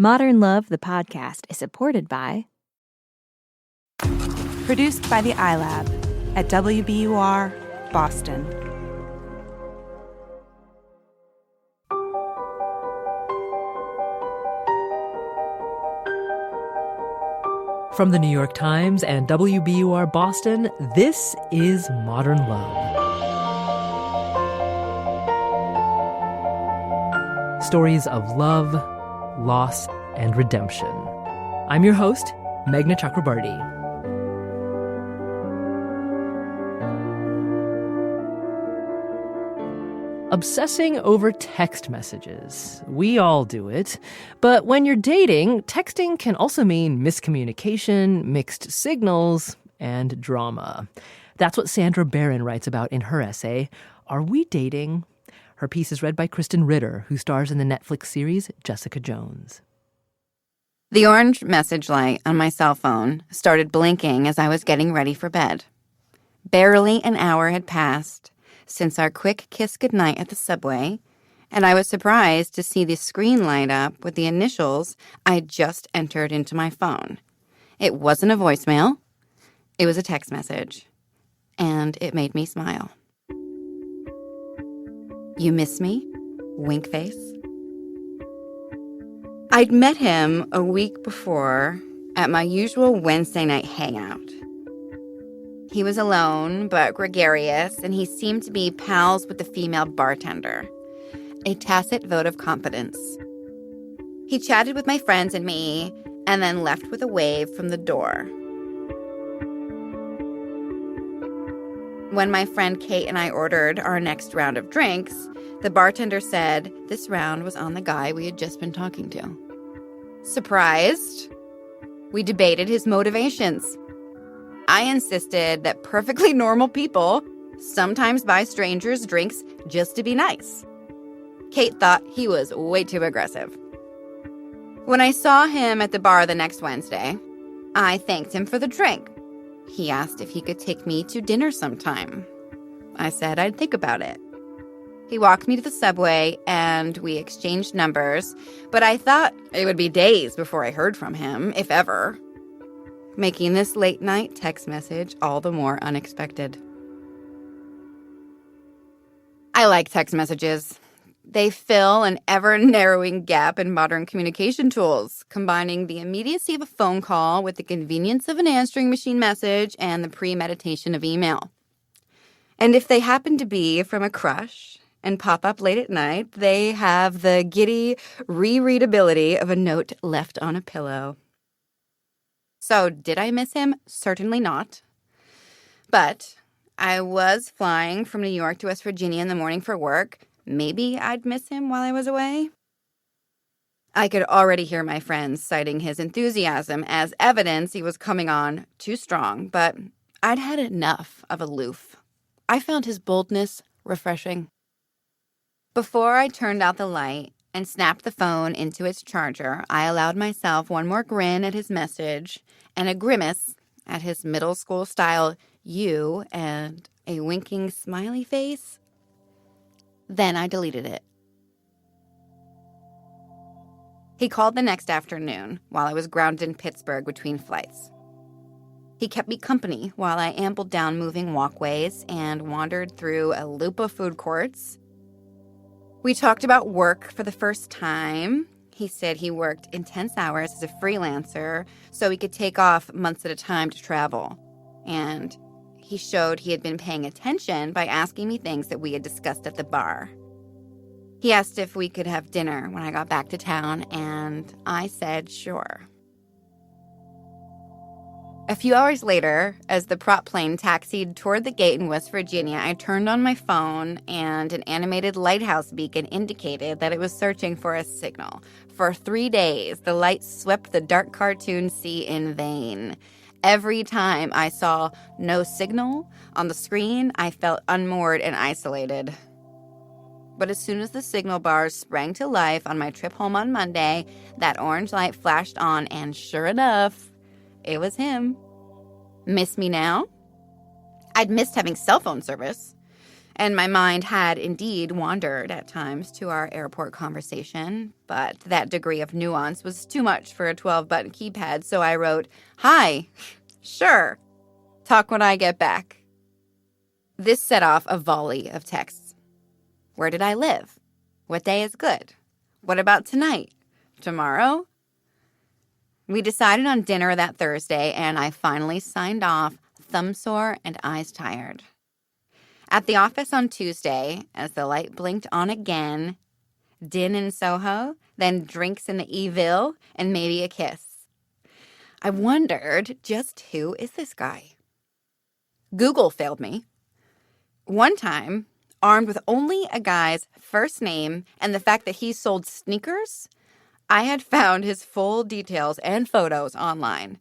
Modern Love, the podcast, is supported by... Produced by the iLab at WBUR, Boston. From the New York Times and WBUR Boston, this is Modern Love. Stories of love, loss, and redemption. I'm your host, Meghna Chakrabarty. Obsessing over text messages. We all do it. But when you're dating, texting can also mean miscommunication, mixed signals, and drama. That's what Sandra Barron writes about in her essay, Are We Dating? Her piece is read by Krysten Ritter, who stars in the Netflix series Jessica Jones. The orange message light on my cell phone started blinking as I was getting ready for bed. Barely an hour had passed since our quick kiss goodnight at the subway, and I was surprised to see the screen light up with the initials I just entered into my phone. It wasn't a voicemail. It was a text message, and it made me smile. You miss me? Wink face. I'd met him a week before at my usual Wednesday night hangout. He was alone, but gregarious, and he seemed to be pals with the female bartender. A tacit vote of confidence. He chatted with my friends and me, and then left with a wave from the door. When my friend Kate and I ordered our next round of drinks, the bartender said this round was on the guy we had just been talking to. Surprised, we debated his motivations. I insisted that perfectly normal people sometimes buy strangers drinks just to be nice. Kate thought he was way too aggressive. When I saw him at the bar the next Wednesday, I thanked him for the drink. He asked if he could take me to dinner sometime. I said I'd think about it. He walked me to the subway and we exchanged numbers, but I thought it would be days before I heard from him, if ever, making this late-night text message all the more unexpected. I like text messages. They fill an ever-narrowing gap in modern communication tools, combining the immediacy of a phone call with the convenience of an answering machine message and the premeditation of email. And if they happen to be from a crush and pop up late at night, they have the giddy rereadability of a note left on a pillow. So, did I miss him? Certainly not. But I was flying from New York to West Virginia in the morning for work. Maybe I'd miss him while I was away. I could already hear my friends citing his enthusiasm as evidence he was coming on too strong, but I'd had enough of aloof. I found his boldness refreshing. Before I turned out the light and snapped the phone into its charger, I allowed myself one more grin at his message and a grimace at his middle school style you and a winking smiley face. Then I deleted it. He called the next afternoon while I was grounded in Pittsburgh between flights. He kept me company while I ambled down moving walkways and wandered through a loop of food courts. We talked about work for the first time. He said he worked intense hours as a freelancer so he could take off months at a time to travel. And he showed he had been paying attention by asking me things that we had discussed at the bar. He asked if we could have dinner when I got back to town, and I said sure. A few hours later, as the prop plane taxied toward the gate in West Virginia, I turned on my phone and an animated lighthouse beacon indicated that it was searching for a signal. For 3 days, the light swept the dark cartoon sea in vain. Every time I saw no signal on the screen, I felt unmoored and isolated. But as soon as the signal bars sprang to life on my trip home on Monday, that orange light flashed on, and sure enough, it was him. Miss me now? I'd missed having cell phone service. And my mind had indeed wandered at times to our airport conversation, but that degree of nuance was too much for a 12-button keypad, so I wrote, "Hi, sure, talk when I get back." This set off a volley of texts. Where did I live? What day is good? What about tonight? Tomorrow? We decided on dinner that Thursday, and I finally signed off, thumb sore and eyes tired. At the office on Tuesday, as the light blinked on again, din in Soho, then drinks in the Eville, and maybe a kiss. I wondered, just who is this guy? Google failed me. One time, armed with only a guy's first name and the fact that he sold sneakers, I had found his full details and photos online.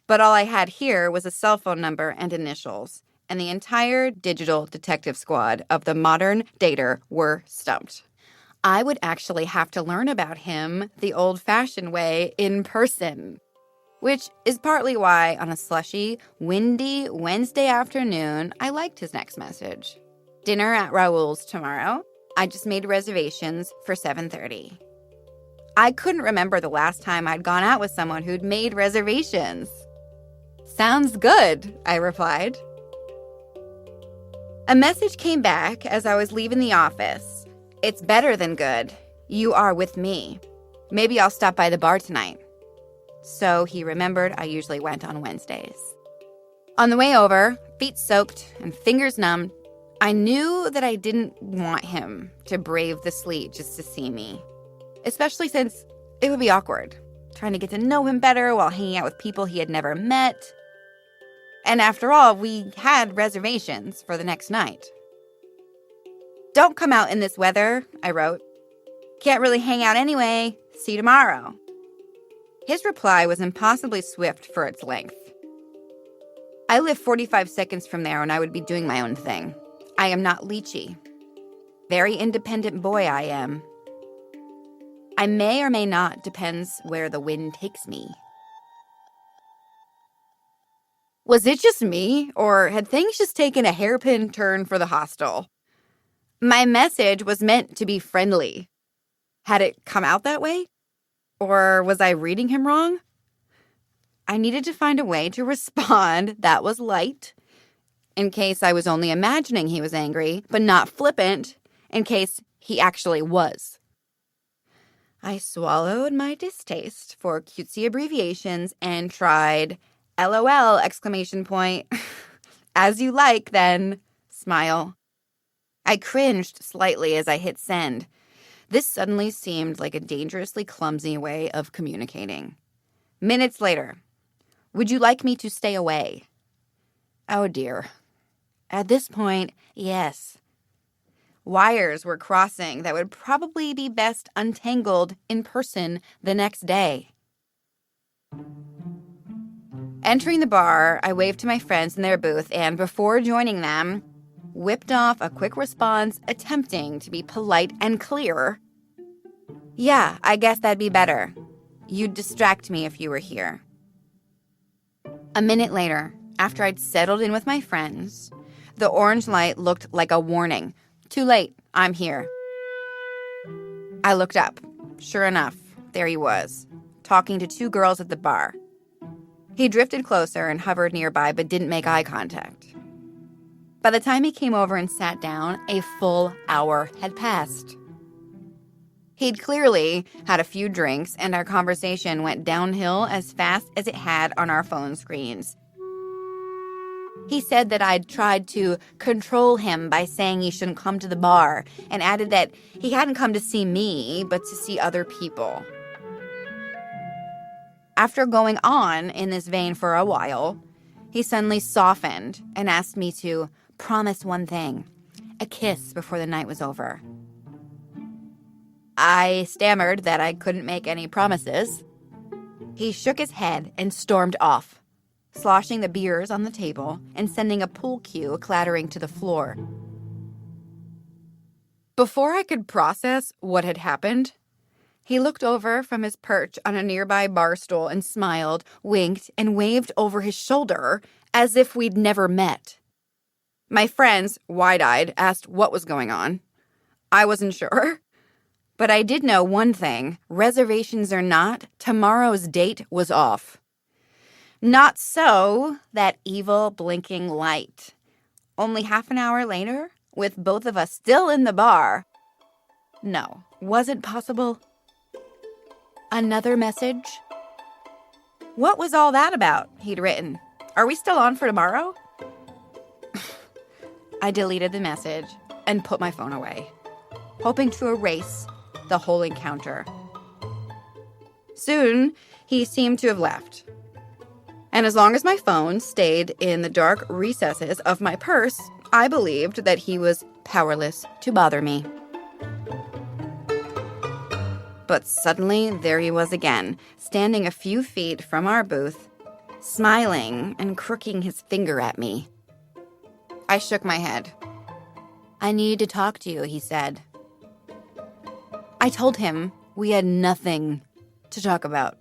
But all I had here was a cell phone number and initials, and the entire digital detective squad of the modern dater were stumped. I would actually have to learn about him the old-fashioned way in person, which is partly why on a slushy, windy Wednesday afternoon, I liked his next message. Dinner at Raoul's tomorrow. I just made reservations for 7:30. I couldn't remember the last time I'd gone out with someone who'd made reservations. Sounds good, I replied. A message came back as I was leaving the office. It's better than good. You are with me. Maybe I'll stop by the bar tonight. So he remembered I usually went on Wednesdays. On the way over, feet soaked and fingers numbed, I knew that I didn't want him to brave the sleet just to see me. Especially since it would be awkward, trying to get to know him better while hanging out with people he had never met. And after all, we had reservations for the next night. Don't come out in this weather, I wrote. Can't really hang out anyway. See you tomorrow. His reply was impossibly swift for its length. I live 45 seconds from there and I would be doing my own thing. I am not leechy. Very independent boy I am. I may or may not, depends where the wind takes me. Was it just me, or had things just taken a hairpin turn for the hostile? My message was meant to be friendly. Had it come out that way? Or was I reading him wrong? I needed to find a way to respond that was light, in case I was only imagining he was angry, but not flippant, in case he actually was. I swallowed my distaste for cutesy abbreviations and tried LOL exclamation point. As you like, then, smile. I cringed slightly as I hit send. This suddenly seemed like a dangerously clumsy way of communicating. Minutes later, would you like me to stay away? Oh dear. At this point, yes. Wires were crossing that would probably be best untangled in person the next day. Entering the bar, I waved to my friends in their booth and, before joining them, whipped off a quick response attempting to be polite and clear. Yeah, I guess that'd be better. You'd distract me if you were here. A minute later, after I'd settled in with my friends, the orange light looked like a warning. Too late, I'm here. I looked up. Sure enough, there he was, talking to two girls at the bar. He drifted closer and hovered nearby but didn't make eye contact. By the time he came over and sat down, a full hour had passed. He'd clearly had a few drinks, and our conversation went downhill as fast as it had on our phone screens. He said that I'd tried to control him by saying he shouldn't come to the bar, and added that he hadn't come to see me, but to see other people. After going on in this vein for a while, he suddenly softened and asked me to promise one thing, a kiss before the night was over. I stammered that I couldn't make any promises. He shook his head and stormed off, sloshing the beers on the table and sending a pool cue clattering to the floor. Before I could process what had happened, he looked over from his perch on a nearby bar stool and smiled, winked, and waved over his shoulder as if we'd never met. My friends, wide-eyed, asked what was going on. I wasn't sure. But I did know one thing. Reservations or not, tomorrow's date was off. Not so that evil blinking light. Only half an hour later, with both of us still in the bar. No, wasn't possible. Another message? What was all that about? He'd written. Are we still on for tomorrow? I deleted the message and put my phone away, hoping to erase the whole encounter. Soon, he seemed to have left. And as long as my phone stayed in the dark recesses of my purse, I believed that he was powerless to bother me. But suddenly, there he was again, standing a few feet from our booth, smiling and crooking his finger at me. I shook my head. I need to talk to you, he said. I told him we had nothing to talk about.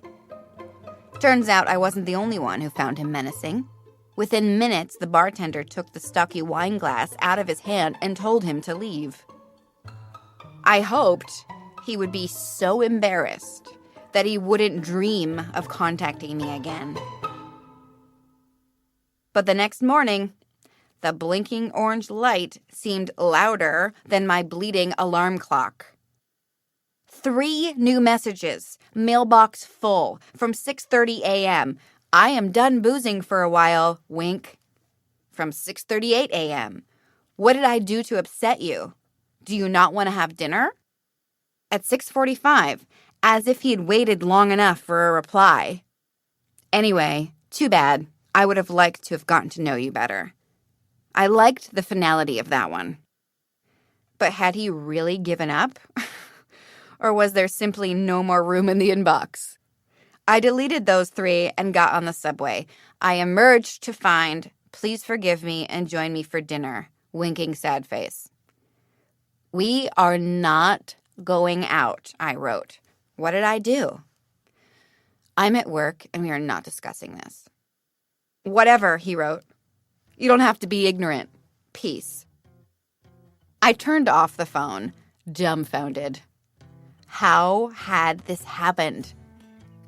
Turns out I wasn't the only one who found him menacing. Within minutes, the bartender took the stocky wine glass out of his hand and told him to leave. I hoped he would be so embarrassed that he wouldn't dream of contacting me again. But the next morning, the blinking orange light seemed louder than my bleeding alarm clock. 3 new messages, mailbox full, from 6:30 a.m. I am done boozing for a while, wink. From 6:38 a.m. What did I do to upset you? Do you not want to have dinner? At 6:45, as if he'd waited long enough for a reply. Anyway, too bad. I would have liked to have gotten to know you better. I liked the finality of that one. But had he really given up? Or was there simply no more room in the inbox? I deleted those 3 and got on the subway. I emerged to find, please forgive me and join me for dinner, winking sad face. We are not going out, I wrote. What did I do? I'm at work and we are not discussing this. Whatever, he wrote. You don't have to be ignorant. Peace. I turned off the phone, dumbfounded. How had this happened?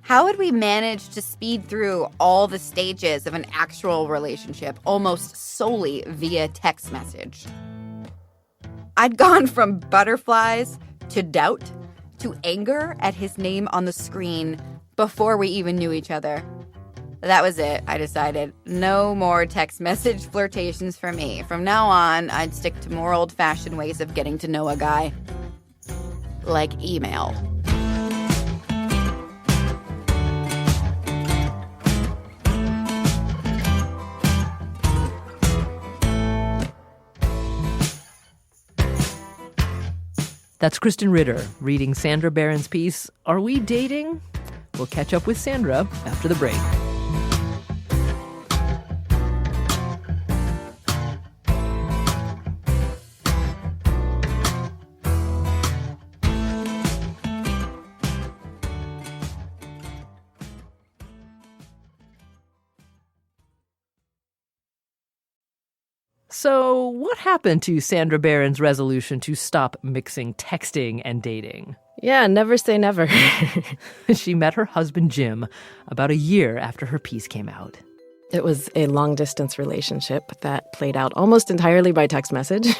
How had we managed to speed through all the stages of an actual relationship almost solely via text message? I'd gone from butterflies to doubt to anger at his name on the screen before we even knew each other. That was it, I decided. No more text message flirtations for me. From now on, I'd stick to more old-fashioned ways of getting to know a guy. Like email. That's Krysten Ritter reading Sandra Barron's piece, Are We Dating? We'll catch up with Sandra after the break. So, what happened to Sandra Barron's resolution to stop mixing texting and dating? Yeah, never say never. She met her husband, Jim, about a year after her piece came out. It was a long-distance relationship that played out almost entirely by text message.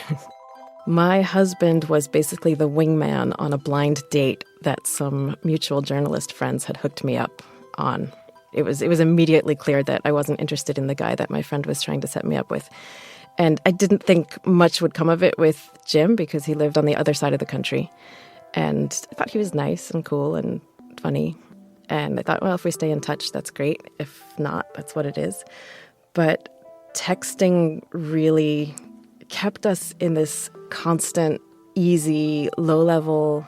My husband was basically the wingman on a blind date that some mutual journalist friends had hooked me up on. It was immediately clear that I wasn't interested in the guy that my friend was trying to set me up with. And I didn't think much would come of it with Jim because he lived on the other side of the country. And I thought he was nice and cool and funny. And I thought, well, if we stay in touch, that's great. If not, that's what it is. But texting really kept us in this constant, easy, low-level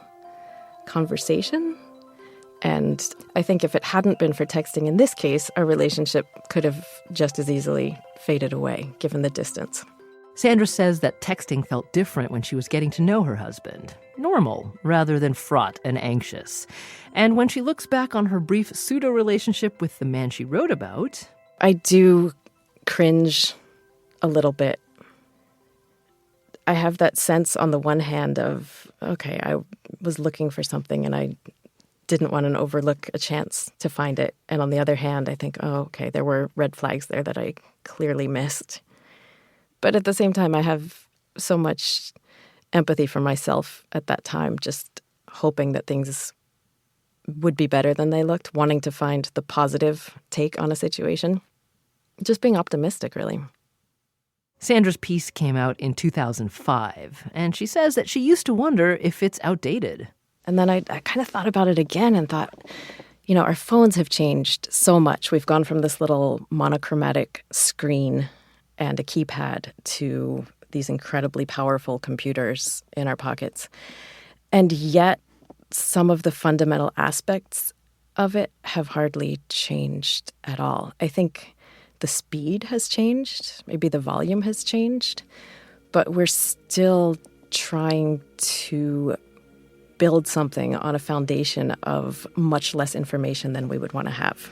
conversation. And I think if it hadn't been for texting in this case, our relationship could have just as easily faded away, given the distance. Sandra says that texting felt different when she was getting to know her husband. Normal, rather than fraught and anxious. And when she looks back on her brief pseudo-relationship with the man she wrote about... I do cringe a little bit I have that sense on the one hand of, okay, I was looking for something and I didn't want to overlook a chance to find it. And on the other hand, I think, oh, okay, there were red flags there that I clearly missed. But at the same time, I have so much empathy for myself at that time, just hoping that things would be better than they looked, wanting to find the positive take on a situation. Just being optimistic, really. Sandra's piece came out in 2005, and she says that she used to wonder if it's outdated. And then I kind of thought about it again and thought, you know, our phones have changed so much. We've gone from this little monochromatic screen and a keypad to these incredibly powerful computers in our pockets. And yet, some of the fundamental aspects of it have hardly changed at all. I think the speed has changed. Maybe the volume has changed. But we're still trying to build something on a foundation of much less information than we would want to have.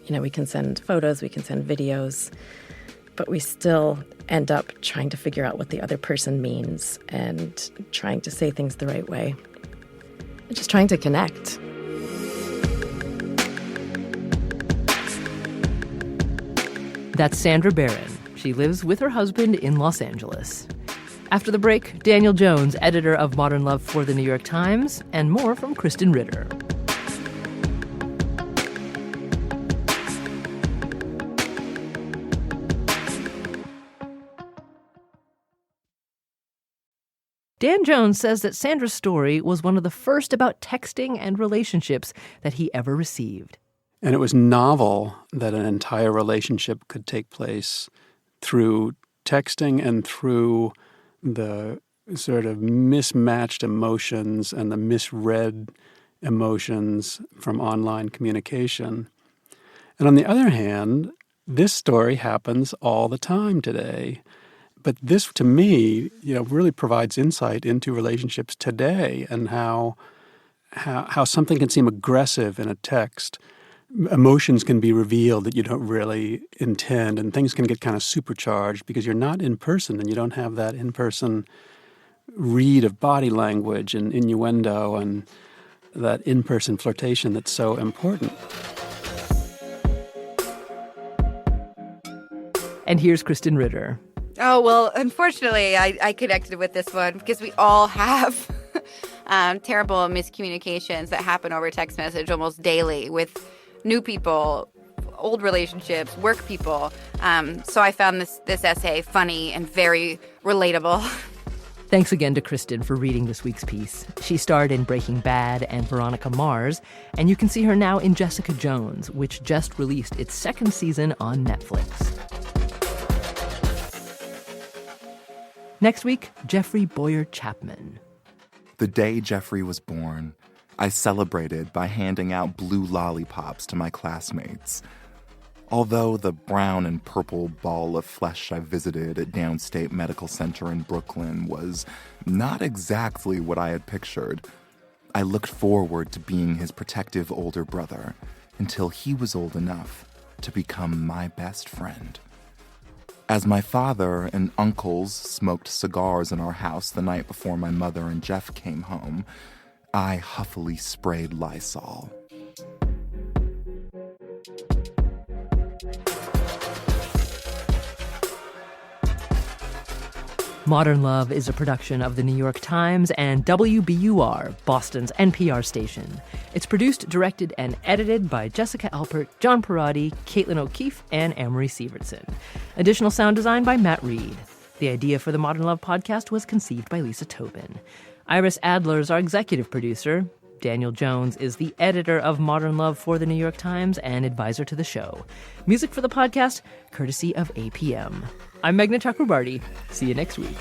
You know, we can send photos, we can send videos, but we still end up trying to figure out what the other person means and trying to say things the right way. And just trying to connect. That's Sandra Barron. She lives with her husband in Los Angeles. After the break, Daniel Jones, editor of Modern Love for the New York Times, and more from Krysten Ritter. Dan Jones says that Sandra's story was one of the first about texting and relationships that he ever received. And it was novel that an entire relationship could take place through texting and through the sort of mismatched emotions and the misread emotions from online communication. And on the other hand, this story happens all the time today. But this, to me, really provides insight into relationships today and how something can seem aggressive in a text. Emotions can be revealed that you don't really intend, and things can get kind of supercharged because you're not in person and you don't have that in-person read of body language and innuendo and that in-person flirtation that's so important. And here's Krysten Ritter. Oh, well, unfortunately, I connected with this one because we all have terrible miscommunications that happen over text message almost daily with new people, old relationships, work people. So I found this essay funny and very relatable. Thanks again to Krysten for reading this week's piece. She starred in Breaking Bad and Veronica Mars, and you can see her now in Jessica Jones, which just released its second season on Netflix. Next week, Jeffrey Boyer Chapman. The day Jeffrey was born, I celebrated by handing out blue lollipops to my classmates. Although the brown and purple ball of flesh I visited at Downstate Medical Center in Brooklyn was not exactly what I had pictured, I looked forward to being his protective older brother until he was old enough to become my best friend. As my father and uncles smoked cigars in our house the night before my mother and Jeff came home, I huffily sprayed Lysol. Modern Love is a production of The New York Times and WBUR, Boston's NPR station. It's produced, directed, and edited by Jessica Alpert, John Parati, Caitlin O'Keefe, and Amory Sievertson. Additional sound design by Matt Reed. The idea for the Modern Love podcast was conceived by Lisa Tobin. Iris Adler is our executive producer. Daniel Jones is the editor of Modern Love for The New York Times and advisor to the show. Music for the podcast, courtesy of APM. I'm Meghna Chakrabarti. See you next week.